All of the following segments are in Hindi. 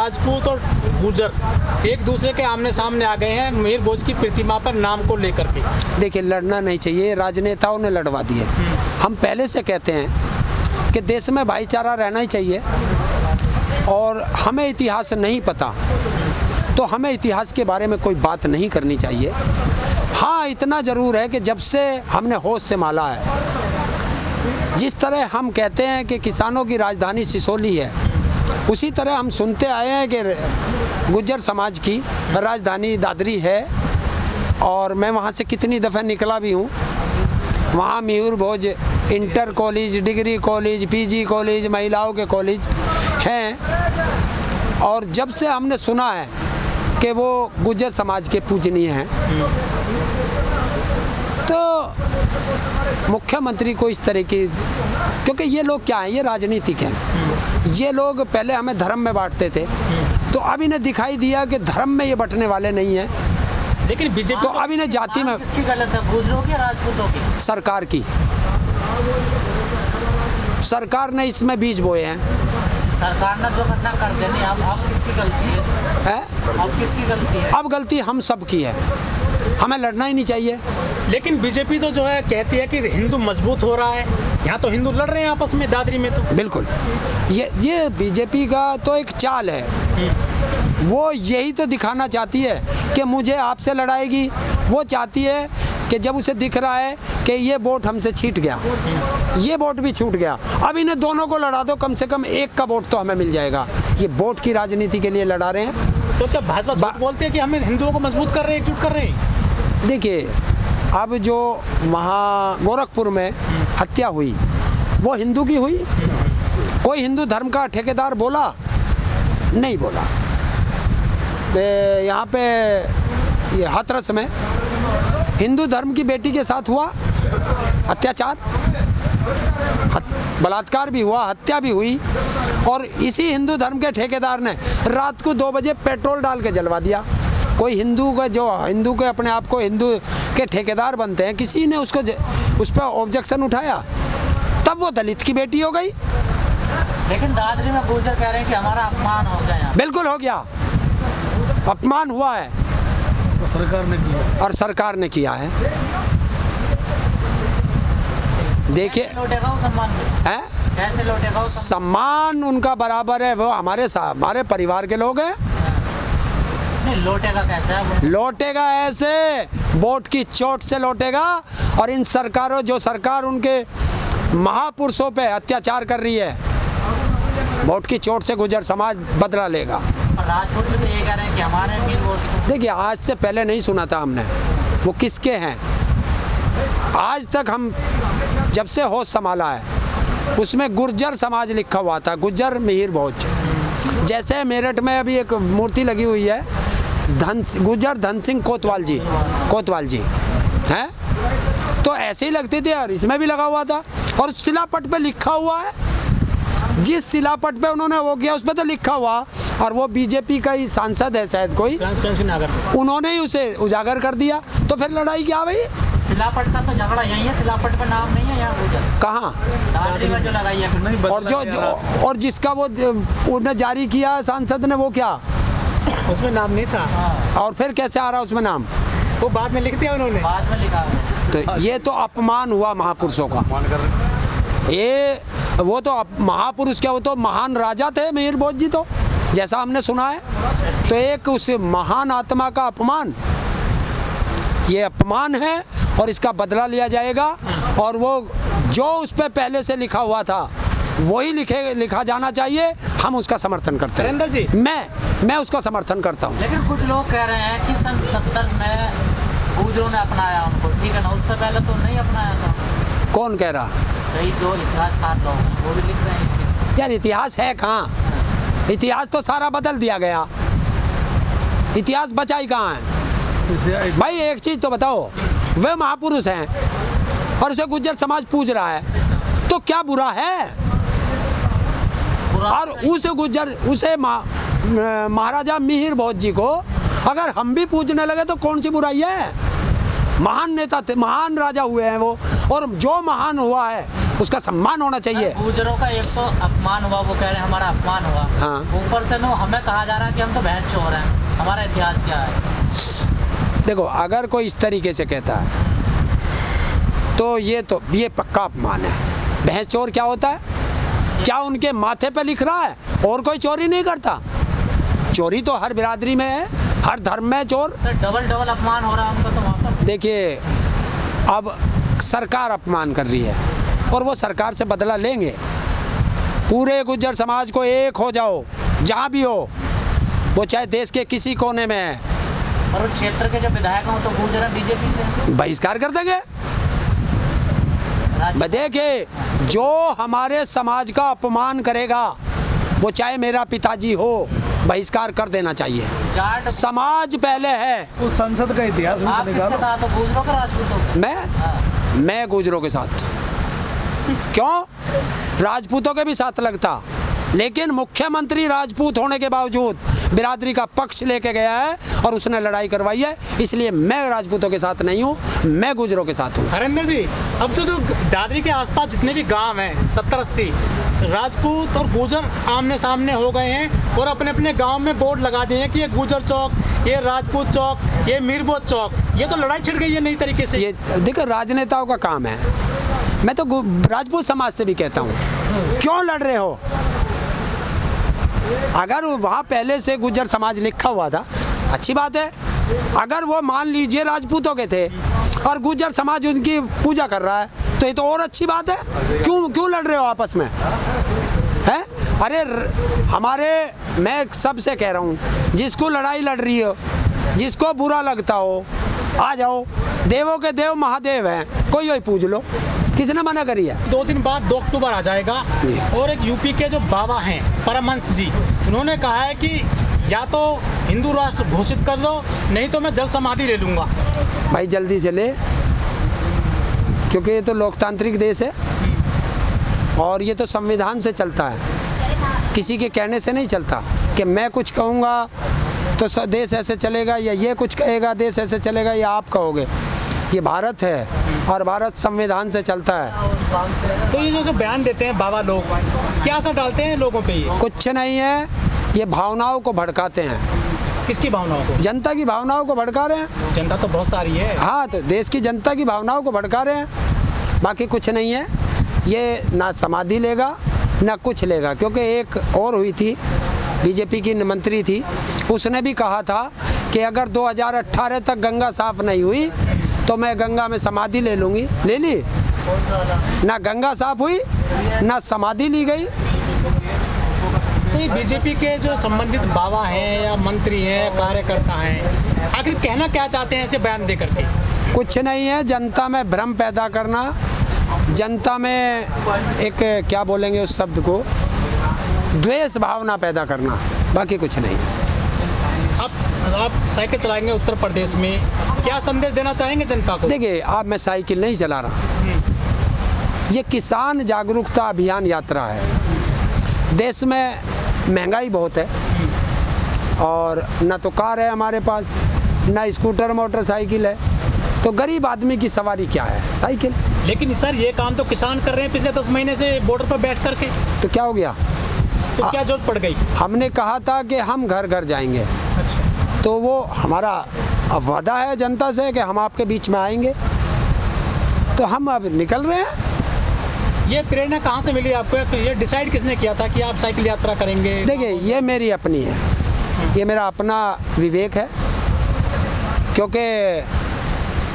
राजपूत और गुर्जर एक दूसरे के आमने सामने आ गए हैं मिहिर भोज की प्रतिमा पर नाम को लेकर के। देखिए, लड़ना नहीं चाहिए, राजनेताओं ने लड़वा दिए। हम पहले से कहते हैं कि देश में भाईचारा रहना ही चाहिए, और हमें इतिहास नहीं पता तो हमें इतिहास के बारे में कोई बात नहीं करनी चाहिए। हाँ, इतना ज़रूर है कि जब से हमने होश संभाला है, जिस तरह हम कहते हैं कि किसानों की राजधानी सिसोली है, उसी तरह हम सुनते आए हैं कि गुर्जर समाज की राजधानी दादरी है, और मैं वहाँ से कितनी दफ़े निकला भी हूँ। वहाँ Mihir Bhoj inter college, degree college, PG college, महिलाओं के कॉलेज हैं, और जब से हमने सुना है कि वो गुर्जर समाज के पूजनीय हैं, तो मुख्यमंत्री को इस तरह की, क्योंकि ये लोग क्या हैं, ये राजनीतिक हैं। ये लोग पहले हमें धर्म में बांटते थे, तो अब इन्हें दिखाई दिया कि धर्म में ये बंटने वाले नहीं हैं, लेकिन बीजेपी तो अब इन्हें जाति में। किसकी गलत है, गुर्जरों की या राजपूतों की? सरकार की। सरकार ने इसमें बीज बोए हैं। सरकार ने जो घटना कर देनी, अब किसकी गलती है? अब किसकी गलती है? अब गलती हम सब की है, हमें लड़ना ही नहीं चाहिए। लेकिन बीजेपी तो जो है कहती है कि हिंदू मजबूत हो रहा है, यहाँ तो हिंदू लड़ रहे हैं आपस में दादरी में। तो बिल्कुल, ये बीजेपी का तो एक चाल है। वो यही तो दिखाना चाहती है कि मुझे आपसे लड़ाएगी। वो चाहती है कि जब उसे दिख रहा है कि ये वोट हमसे छीट गया, ये वोट भी छूट गया, अब इन्हें दोनों को लड़ा दो, कम से कम एक का वोट तो हमें मिल जाएगा। ये वोट की राजनीति के लिए लड़ा रहे हैं। तो क्या भाजपा झूठ बोलते हैं कि हमें हिंदुओं को मजबूत कर रहे हैं, एकजुट कर रहे हैं? देखिए, अब जो वहाँ गोरखपुर में हत्या हुई, वो हिंदू की हुई? कोई हिंदू धर्म का ठेकेदार बोला? नहीं बोला। यहाँ पे ये हाथरस में हिंदू धर्म की बेटी के साथ हुआ अत्याचार, बलात्कार भी हुआ, हत्या भी हुई, और इसी हिंदू धर्म के ठेकेदार ने रात को 2 बजे पेट्रोल डाल के जलवा दिया। कोई हिंदू का, जो हिंदू के अपने आप को हिंदू के ठेकेदार बनते हैं, किसी ने उसको उस पर ऑब्जेक्शन उठाया, तब वो दलित की बेटी हो गई। लेकिन दादरी में गुर्जर कह रहे हैं कि हमारा अपमान हो गया। बिल्कुल हो गया, अपमान हुआ है, सरकार ने किया, और सरकार ने किया है। देखिए, लौटेगा वो सम्मान है, कैसे लौटेगा वो सम्मान उनका बराबर है, वो हमारे परिवार के लोग हैं। नहीं, लौटेगा कैसे? लौटेगा ऐसे, वोट की चोट से लौटेगा। और इन सरकारों, जो सरकार उनके महापुरुषों पे अत्याचार कर रही है, वोट की चोट से गुर्जर समाज बदला लेगा। राजपूत भी तो ये कह रहे हैं कि हमारे मिहिर भोज। देखिए, आज से पहले नहीं सुना था हमने वो किसके हैं। आज तक हम जब से होश संभाला है, उसमें गुर्जर समाज लिखा हुआ था, गुर्जर मिहिर भोज। जैसे मेरठ में अभी एक मूर्ति लगी हुई है, गुर्जर धन सिंह कोतवाल जी हैं, तो ऐसे ही लगते थे, और इसमें भी लगा हुआ था, और शिलापट पे लिखा हुआ है। जिस शिलापट पे उन्होंने वो किया, उस पर तो लिखा हुआ, और वो बीजेपी का ही सांसद है शायद कोई, उन्होंने ही उसे उजागर कर दिया। तो फिर लड़ाई क्या भाई? शिलापट का तो झगड़ा यही है, शिलापट पे नाम नहीं है यहाँ गुर्जर। कहाँ? दादरी में जो लगाई है। और और जिसका वो उन्हें जारी किया सांसद ने, वो क्या उसमें नाम नहीं था? और फिर कैसे आ रहा उसमें नाम? वो बाद में लिख दिया उन्होंने, बाद में लिखा है। तो ये तो अपमान हुआ महापुरुषों का। ये वो तो महापुरुष क्या, वो तो महान राजा थे मिहिर भोज जी, तो जैसा हमने सुना है। तो एक उस महान आत्मा का अपमान, ये अपमान है, और इसका बदला लिया जाएगा। और वो जो उस पर पहले से लिखा हुआ था, वही लिखा जाना चाहिए। हम उसका समर्थन करते हैं। नरेंद्र जी, मैं उसका समर्थन करता हूँ। लेकिन कुछ लोग कह रहे हैं कि सन 70 में गुर्जरों ने अपनाया उनको, ठीक है ना, उससे पहले तो नहीं अपनाया था। कौन कह रहा? कई जो इतिहासकार लोग हैं वो भी लिख रहे हैं। यार, इतिहास है कहाँ? इतिहास तो सारा बदल दिया गया, इतिहास बचा ही कहाँ है भाई? एक चीज़ तो बताओ, वे महापुरुष हैं और उसे गुर्जर समाज पूज रहा है, तो क्या बुरा है? और उसे महाराजा मिहिर भोज जी को अगर हम भी पूजने लगे तो कौन सी बुराई है? महान नेता थे, महान राजा हुए हैं वो, और जो महान हुआ है उसका सम्मान होना चाहिए। गुजरों का एक तो अपमान हुआ, वो कह रहे हैं हमारा अपमान हुआ। हाँ। ऊपर से हमें कहा जा रहा है कि हम तो भैंस चोर हैं। हमारा इतिहास क्या है? देखो, अगर कोई इस तरीके से कहता है तो ये पक्का अपमान है। भैंस चोर क्या होता है? क्या उनके माथे पे लिख रहा है? और कोई चोरी नहीं करता। चोरी तो हर बिरादरी में है, हर धर्म में चोर। तो डबल अपमान हो रहा है हमको तो वहाँ पर। देखिए, अब सरकार अपमान कर रही है और वो सरकार से बदला लेंगे। पूरे गुज्जर समाज को एक हो जाओ, जहाँ भी हो, वो चाहे देश के किसी कोने में है, और उस क्षेत्र के जो विधायक हों तो गुजर हैं बीजेपी से, बहिष्कार कर देंगे। देखिए, जो हमारे समाज का अपमान करेगा, वो चाहे मेरा पिताजी हो, बहिष्कार कर देना चाहिए। जाट समाज पहले है। उस संसद का इतिहास भी तो आप किसके निकालो। साथ हो, गुजरों का राजपूतों का? मैं गुजरों के साथ। क्यों? राजपूतों के भी साथ लगता, लेकिन मुख्यमंत्री राजपूत होने के बावजूद बिरादरी का पक्ष लेके गया है और उसने लड़ाई करवाई है, इसलिए मैं राजपूतों के साथ नहीं हूँ, मैं गुजरों के साथ हूँ। हरेंद्र जी, अब जो दादरी के आसपास जितने भी गांव हैं 70-80, राजपूत और गुजर आमने सामने हो गए हैं और अपने अपने गांव में बोर्ड लगा दिए हैं कि ये गुजर चौक, ये राजपूत चौक, ये मीरबोध चौक। ये तो लड़ाई छिड़ गई है नई तरीके से। ये देखो, राजनेताओं का काम है। मैं तो राजपूत समाज से भी कहता हूँ, क्यों लड़ रहे हो? अगर वहाँ पहले से गुज्जर समाज लिखा हुआ था, अच्छी बात है। अगर वो मान लीजिए राजपूतों के थे और गुज्जर समाज उनकी पूजा कर रहा है, तो ये तो और अच्छी बात है। क्यों लड़ रहे हो आपस में? हैं? अरे मैं सबसे कह रहा हूँ, जिसको लड़ाई लड़ रही हो, जिसको बुरा लगता हो, आ जाओ। देवों के देव महादेव हैं, कोई वही पूज लो, किसने मना करी है? 2 दिन बाद 2 अक्टूबर आ जाएगा और एक यूपी के जो बाबा हैं परमहंस जी, उन्होंने कहा है कि या तो हिंदू राष्ट्र घोषित कर दो, नहीं तो मैं जल समाधि ले लूंगा। भाई जल्दी से ले, क्योंकि ये तो लोकतांत्रिक देश है और ये तो संविधान से चलता है, किसी के कहने से नहीं चलता कि मैं कुछ कहूँगा तो देश ऐसे चलेगा, या ये कुछ कहेगा देश ऐसे चलेगा, या आप कहोगे। ये भारत है और भारत संविधान से चलता है। तो ये जो बयान देते हैं बाबा लोग, क्या असर डालते हैं लोगों पे? ये कुछ नहीं है, ये भावनाओं को भड़काते हैं। किसकी भावनाओं को? जनता की भावनाओं को भड़का रहे हैं। जनता तो बहुत सारी है। हाँ, तो देश की जनता की भावनाओं को भड़का रहे हैं, बाकी कुछ नहीं है। ये ना समाधि लेगा ना कुछ लेगा, क्योंकि एक और हुई थी, बीजेपी की मंत्री थी, उसने भी कहा था कि अगर 2018 तक गंगा साफ नहीं हुई तो मैं गंगा में समाधि ले लूँगी। ले ली? ना गंगा साफ हुई ना समाधि ली गई। तो ये बीजेपी के जो संबंधित बाबा हैं या मंत्री हैं, कार्यकर्ता हैं, आखिर कहना क्या चाहते हैं ऐसे बयान दे करके? कुछ नहीं है, जनता में भ्रम पैदा करना, जनता में एक क्या बोलेंगे उस शब्द को, द्वेष भावना पैदा करना, बाकी कुछ नहीं। आप साइकिल चलाएंगे उत्तर प्रदेश में, क्या संदेश देना चाहेंगे जनता को? देखिए, अब मैं साइकिल नहीं चला रहा, ये किसान जागरूकता अभियान यात्रा है। देश में महंगाई बहुत है और ना तो कार है हमारे पास, ना स्कूटर मोटरसाइकिल है, तो गरीब आदमी की सवारी क्या है? साइकिल। लेकिन सर, ये काम तो किसान कर रहे हैं पिछले 10 महीने से बॉर्डर पर बैठ करके। तो क्या हो गया? तो क्या जरूरत पड़ गई? हमने कहा था कि हम घर घर जाएंगे। अच्छा। तो वो हमारा अब वादा है जनता से कि हम आपके बीच में आएंगे, तो हम अब निकल रहे हैं। ये प्रेरणा कहाँ से मिली आपको? तो ये डिसाइड किसने किया था कि आप साइकिल यात्रा करेंगे? देखिए, ये मेरी अपनी है, ये मेरा अपना विवेक है, क्योंकि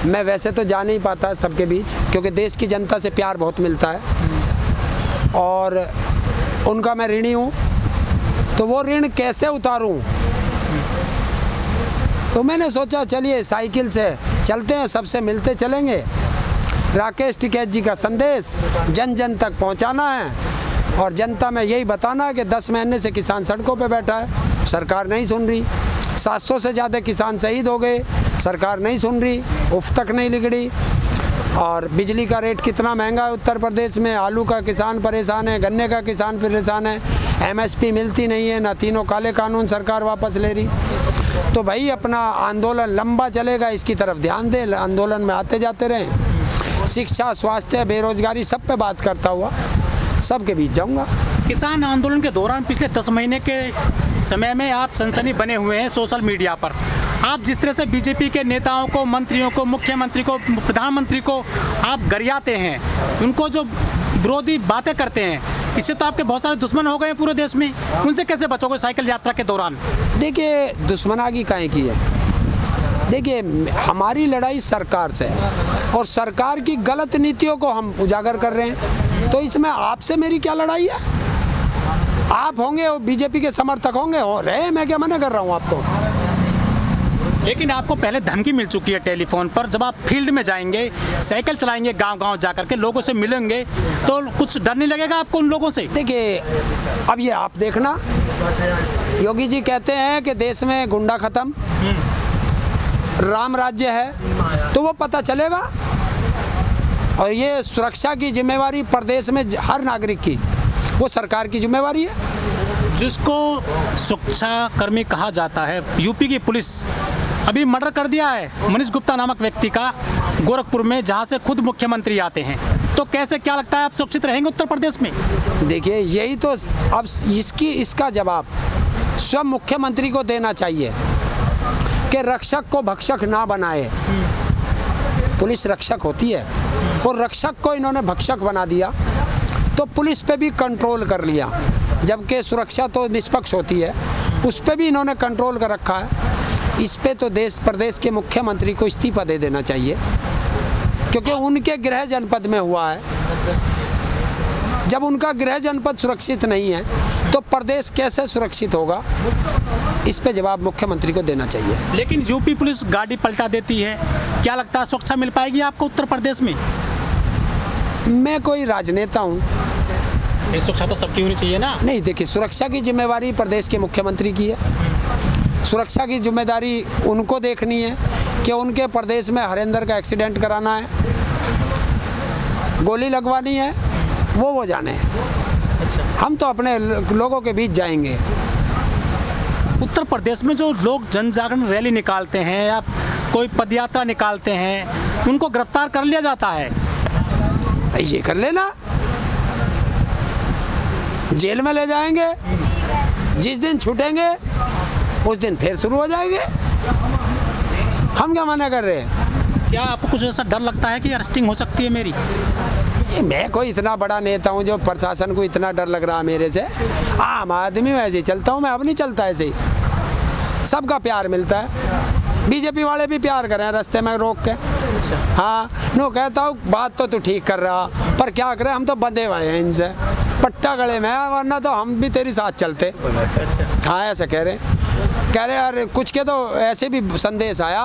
मैं वैसे तो जा नहीं पाता सबके बीच, क्योंकि देश की जनता से प्यार बहुत मिलता है और उनका मैं ऋणी हूँ, तो वो ऋण कैसे उतारूँ? तो मैंने सोचा चलिए साइकिल से चलते हैं, सबसे मिलते चलेंगे। राकेश टिकैत जी का संदेश जन जन तक पहुंचाना है और जनता में यही बताना है कि 10 महीने से किसान सड़कों पे बैठा है, सरकार नहीं सुन रही। 700 से ज़्यादा किसान शहीद हो गए, सरकार नहीं सुन रही, उफ तक नहीं लिगड़ी। और बिजली का रेट कितना महंगा है उत्तर प्रदेश में, आलू का किसान परेशान है, गन्ने का किसान परेशान है, MSP मिलती नहीं है, ना तीनों काले कानून सरकार वापस ले रही। तो भाई अपना आंदोलन लंबा चलेगा, इसकी तरफ ध्यान दें, आंदोलन में आते जाते रहें। शिक्षा, स्वास्थ्य, बेरोजगारी सब पे बात करता हुआ सबके बीच जाऊंगा। किसान आंदोलन के दौरान पिछले 10 महीने के समय में आप सनसनी बने हुए हैं सोशल मीडिया पर। आप जिस तरह से बीजेपी के नेताओं को, मंत्रियों को, मुख्यमंत्री को, प्रधानमंत्री को आप गरियाते हैं, उनको जो विरोधी बातें करते हैं, इससे तो आपके बहुत सारे दुश्मन हो गए हैं पूरे देश में। उनसे कैसे बचोगे साइकिल यात्रा के दौरान? देखिए, दुश्मनागी काहे की है? देखिए, हमारी लड़ाई सरकार से है और सरकार की गलत नीतियों को हम उजागर कर रहे हैं, तो इसमें आपसे मेरी क्या लड़ाई है? आप होंगे और बीजेपी के समर्थक होंगे, हो रहे, मैं क्या मना कर रहा हूँ आपको। लेकिन आपको पहले धमकी मिल चुकी है टेलीफोन पर, जब आप फील्ड में जाएंगे, साइकिल चलाएंगे, गांव-गांव जाकर के लोगों से मिलेंगे, तो कुछ डर नहीं लगेगा आपको उन लोगों से? देखिए, अब ये आप देखना, योगी जी कहते हैं कि देश में गुंडा खत्म, राम राज्य है, तो वो पता चलेगा। और ये सुरक्षा की जिम्मेवारी प्रदेश में हर नागरिक की, वो सरकार की जिम्मेवारी है। जिसको सुरक्षा कर्मी कहा जाता है, यूपी की पुलिस अभी मर्डर कर दिया है मनीष गुप्ता नामक व्यक्ति का गोरखपुर में, जहां से खुद मुख्यमंत्री आते हैं। तो कैसे, क्या लगता है आप सुरक्षित रहेंगे उत्तर प्रदेश में? देखिए, यही तो अब इसका जवाब स्वयं मुख्यमंत्री को देना चाहिए कि रक्षक को भक्षक ना बनाए। पुलिस रक्षक होती है और रक्षक को इन्होंने भक्षक बना दिया, तो पुलिस पे भी कंट्रोल कर लिया, जबकि सुरक्षा तो निष्पक्ष होती है, उस पे भी इन्होंने कंट्रोल कर रखा है। इस पे तो देश प्रदेश के मुख्यमंत्री को इस्तीफा दे देना चाहिए, क्योंकि उनके गृह जनपद में हुआ है। जब उनका गृह जनपद सुरक्षित नहीं है तो प्रदेश कैसे सुरक्षित होगा? इस पे जवाब मुख्यमंत्री को देना चाहिए। लेकिन यूपी पुलिस गाड़ी पलटा देती है, क्या लगता है सुरक्षा मिल पाएगी आपको उत्तर प्रदेश में? मैं कोई राजनेता हूँ, ये सुरक्षा तो सबकी होनी चाहिए ना? नहीं, देखिए, सुरक्षा की जिम्मेवारी प्रदेश के मुख्यमंत्री की है। सुरक्षा की जिम्मेदारी उनको देखनी है कि उनके प्रदेश में हरेंद्र का एक्सीडेंट कराना है, गोली लगवानी है, वो जाने। अच्छा। हम तो अपने लोगों के बीच जाएंगे। उत्तर प्रदेश में जो लोग जन जागरण रैली निकालते हैं या कोई पदयात्रा निकालते हैं, उनको गिरफ्तार कर लिया जाता है। ये कर लेना, जेल में ले जाएंगे, जिस दिन छूटेंगे उस दिन फिर शुरू हो जाएंगे। हम क्या मना कर रहे हैं? क्या आपको कुछ ऐसा डर लगता है कि अरेस्टिंग हो सकती है मेरी? मैं कोई इतना बड़ा नेता हूँ जो प्रशासन को इतना डर लग रहा है मेरे से? आम आदमी ऐसे ही चलता हूँ मैं, अब नहीं चलता ऐसे ही। सबका प्यार मिलता है, बीजेपी वाले भी प्यार कर रहे हैं रास्ते में रोक के। हाँ, नो कहता हूँ बात तो तू ठीक कर रहा, पर क्या करें, हम तो बंधे हुए हैं इनसे, पट्टा गले में, वरना तो हम भी तेरी साथ चलते। हाँ, ऐसा कह रहे यार। कुछ के तो ऐसे भी संदेश आया,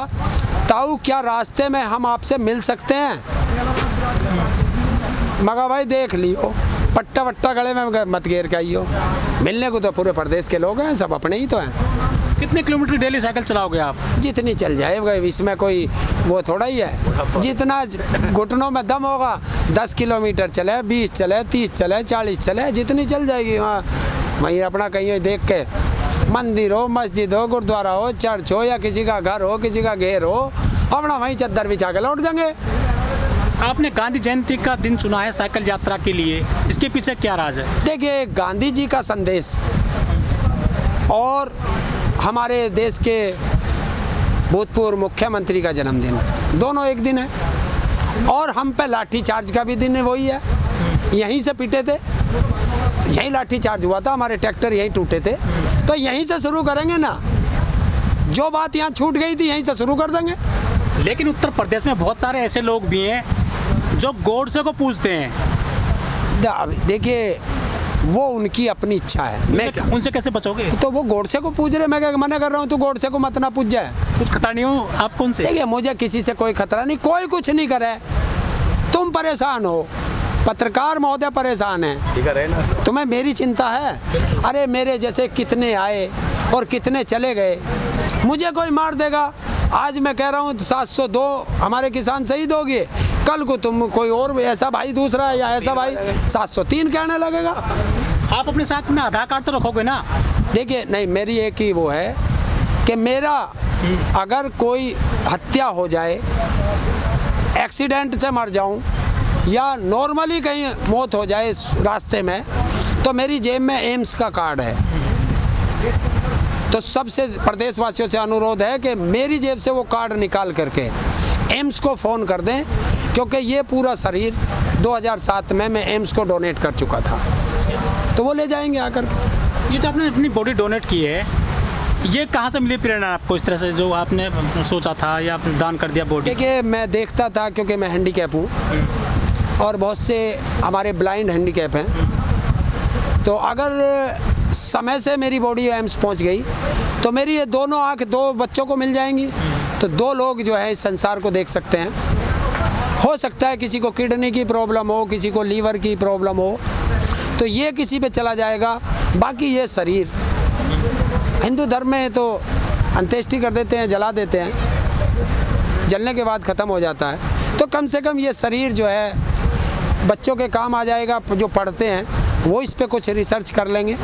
ताऊ क्या रास्ते में हम आपसे मिल सकते हैं? मगर भाई देख लियो, पट्टा वट्टा गले में मत घेर के आइयो। मिलने को तो पूरे प्रदेश के लोग हैं, सब अपने ही तो हैं। कितने किलोमीटर डेली साइकिल चलाओगे आप? जितनी चल जाए, इसमें कोई वो थोड़ा ही है। जितना घुटनों में दम होगा, 10 किलोमीटर चले, 20 चले, 30 चले, 40 चले, जितनी चल जाएगी। वहीं अपना कहीं देख के, मंदिर हो, मस्जिद हो, गुरुद्वारा हो, चर्च हो, या किसी का घर हो, किसी का घेर हो, अपना वहीं चद्दर बिछा के लौट जाएंगे। आपने गांधी जयंती का दिन चुना है साइकिल यात्रा के लिए, इसके पीछे क्या राज है? देखिए, गांधी जी का संदेश और हमारे देश के भूतपूर्व मुख्यमंत्री का जन्मदिन, दोनों एक दिन है। और हम पे लाठी चार्ज का भी दिन वही है, यहीं से पीटे थे, यहीं लाठी चार्ज हुआ था, हमारे ट्रैक्टर यहीं टूटे थे, तो यहीं से शुरू करेंगे ना। जो बात यहाँ छूट गई थी यहीं से शुरू कर देंगे। लेकिन उत्तर प्रदेश में बहुत सारे ऐसे लोग भी हैं जो गोडसे को पूजते हैं। देखिए, वो उनकी अपनी इच्छा है, मैं उनसे कैसे बचोगे? तो वो गोडसे को पूज रहे, मैं क्या मना कर रहा हूँ? तो गोडसे को मत ना पूज जाए, कुछ खतरा नहीं हो आपको उनसे? देखिए, मुझे किसी से कोई खतरा नहीं, कोई कुछ नहीं करे। तुम परेशान हो, पत्रकार महोदय परेशान है, तुम्हें मेरी चिंता है? अरे मेरे जैसे कितने आए और कितने चले गए, मुझे कोई मार देगा। आज मैं कह रहा हूँ 702 हमारे किसान शहीद हो गए, कल को तुम कोई और ऐसा भाई दूसरा या ऐसा भाई 703 कहने लगेगा। आप अपने साथ में आधार कार्ड तो रखोगे ना? देखिए, नहीं, मेरी एक ही वो है कि मेरा अगर कोई हत्या हो जाए, एक्सीडेंट से मर जाऊं या नॉर्मली कहीं मौत हो जाए इस रास्ते में, तो मेरी जेब में एम्स का कार्ड है। तो सबसे प्रदेशवासियों से अनुरोध है कि मेरी जेब से वो कार्ड निकाल करके एम्स को फ़ोन कर दें, क्योंकि ये पूरा शरीर 2007 में मैं एम्स को डोनेट कर चुका था, तो वो ले जाएंगे आकर के। ये जो आपने अपनी बॉडी डोनेट की है, ये कहाँ से मिली प्रेरणा आपको इस तरह से, जो आपने सोचा था या आपने दान कर दिया बॉडी? देखिए, मैं देखता था, क्योंकि मैं हैंडीकैप हूँ और बहुत से हमारे ब्लाइंड हैंडीकैप हैं, तो अगर समय से मेरी बॉडी एम्स पहुंच गई तो मेरी ये दोनों आँख 2 बच्चों को मिल जाएंगी, तो 2 लोग जो है इस संसार को देख सकते हैं। हो सकता है किसी को किडनी की प्रॉब्लम हो, किसी को लीवर की प्रॉब्लम हो, तो ये किसी पे चला जाएगा। बाकी ये शरीर हिंदू धर्म में तो अंत्येष्टि कर देते हैं, जला देते हैं, जलने के बाद ख़त्म हो जाता है। तो कम से कम ये शरीर जो है बच्चों के काम आ जाएगा, जो पढ़ते हैं वो इस पे कुछ रिसर्च कर लेंगे।